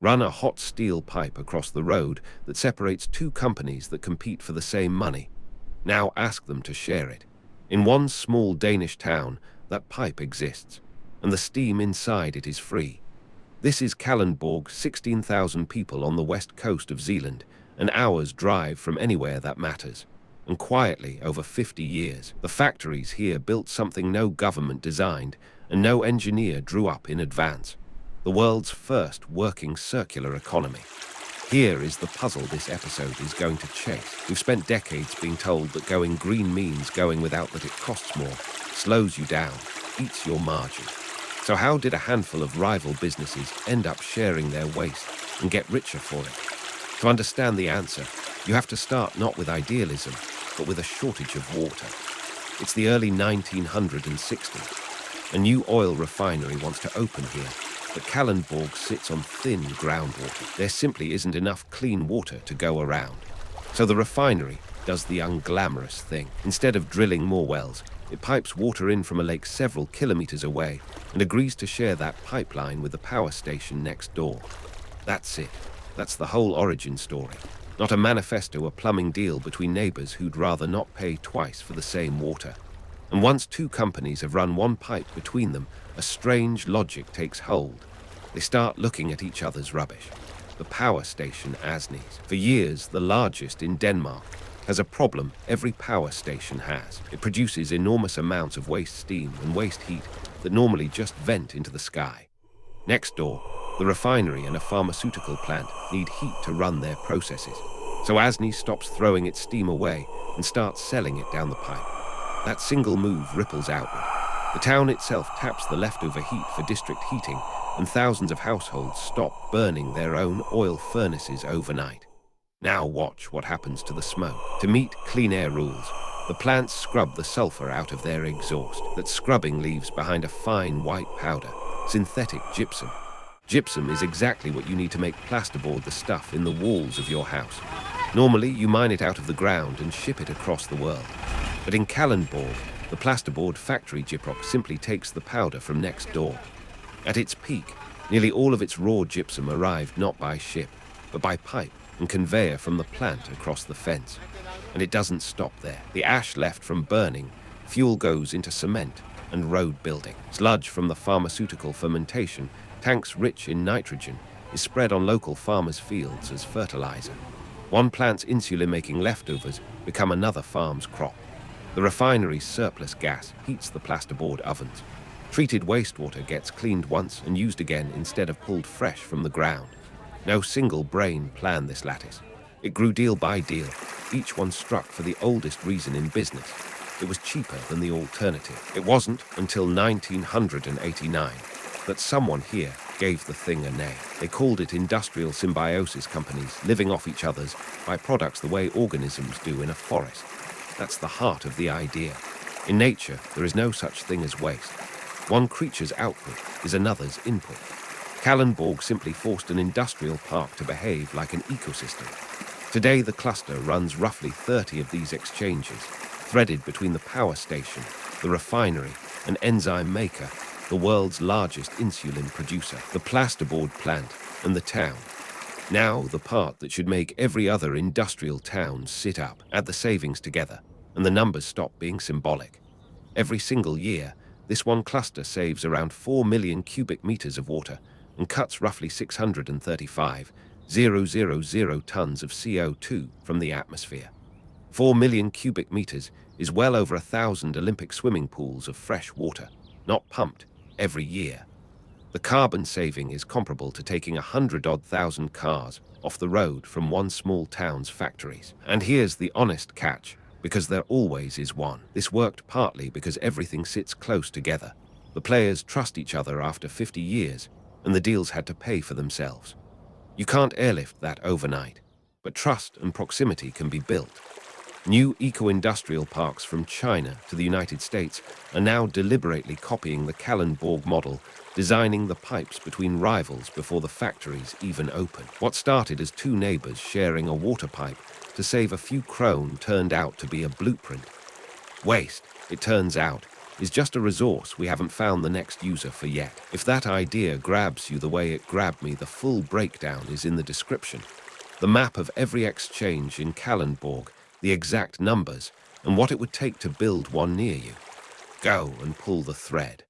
Run a hot steel pipe across the road that separates two companies that compete for the same money. Now ask them to share it. In one small Danish town, that pipe exists, and the steam inside it is free. This is Kalundborg, 16,000 people on the west coast of Zealand, an hour's drive from anywhere that matters. And quietly, over 50 years, the factories here built something no government designed and no engineer drew up in advance. The world's first working circular economy. Here is the puzzle this episode is going to chase. We've spent decades being told that going green means going without that it costs more, slows you down, eats your margin. So how did a handful of rival businesses end up sharing their waste and get richer for it? To understand the answer, you have to start not with idealism, but with a shortage of water. It's the early 1960s. A new oil refinery wants to open here, but Kalundborg sits on thin groundwater. There simply isn't enough clean water to go around. So the refinery does the unglamorous thing. Instead of drilling more wells, it pipes water in from a lake several kilometers away and agrees to share that pipeline with the power station next door. That's it. That's the whole origin story. Not a manifesto or plumbing deal between neighbors who'd rather not pay twice for the same water. And once two companies have run one pipe between them, a strange logic takes hold. They start looking at each other's rubbish. The power station Asnes, for years the largest in Denmark, has a problem every power station has. It produces enormous amounts of waste steam and waste heat that normally just vent into the sky. Next door, the refinery and a pharmaceutical plant need heat to run their processes. So Asnes stops throwing its steam away and starts selling it down the pipe. That single move ripples outward. The town itself taps the leftover heat for district heating, and thousands of households stop burning their own oil furnaces overnight. Now watch what happens to the smoke. To meet clean air rules, the plants scrub the sulfur out of their exhaust. That scrubbing leaves behind a fine white powder, synthetic gypsum. Gypsum is exactly what you need to make plasterboard the stuff in the walls of your house. Normally, you mine it out of the ground and ship it across the world. But in Kalundborg, the plasterboard factory gyprock simply takes the powder from next door. At its peak, nearly all of its raw gypsum arrived not by ship, but by pipe and conveyor from the plant across the fence. And it doesn't stop there. The ash left from burning, fuel goes into cement and road building. Sludge from the pharmaceutical fermentation, tanks rich in nitrogen, is spread on local farmers' fields as fertilizer. One plant's insulin-making leftovers become another farm's crop. The refinery's surplus gas heats the plasterboard ovens. Treated wastewater gets cleaned once and used again instead of pulled fresh from the ground. No single brain planned this lattice. It grew deal by deal, each one struck for the oldest reason in business. It was cheaper than the alternative. It wasn't until 1989 that someone here gave the thing a name. They called it industrial symbiosis companies, living off each other's byproducts the way organisms do in a forest. That's the heart of the idea. In nature, there is no such thing as waste. One creature's output is another's input. Kalundborg simply forced an industrial park to behave like an ecosystem. Today, the cluster runs roughly 30 of these exchanges, threaded between the power station, the refinery, an enzyme maker, the world's largest insulin producer, the plasterboard plant, and the town. Now, the part that should make every other industrial town sit up, add the savings together, and the numbers stop being symbolic. Every single year, this one cluster saves around 4 million cubic meters of water and cuts roughly 635,000 tons of CO2 from the atmosphere. 4 million cubic meters is well over 1,000 Olympic swimming pools of fresh water, not pumped, every year. The carbon saving is comparable to taking 100,000 cars off the road from one small town's factories. And here's the honest catch, because there always is one. This worked partly because everything sits close together. The players trust each other after 50 years, and the deals had to pay for themselves. You can't airlift that overnight, but trust and proximity can be built. New eco-industrial parks from China to the United States are now deliberately copying the Kalundborg model, designing the pipes between rivals before the factories even open. What started as two neighbors sharing a water pipe to save a few krone turned out to be a blueprint. Waste, it turns out, is just a resource we haven't found the next user for yet. If that idea grabs you the way it grabbed me, the full breakdown is in the description. The map of every exchange in Kalundborg, the exact numbers, and what it would take to build one near you. Go and pull the thread.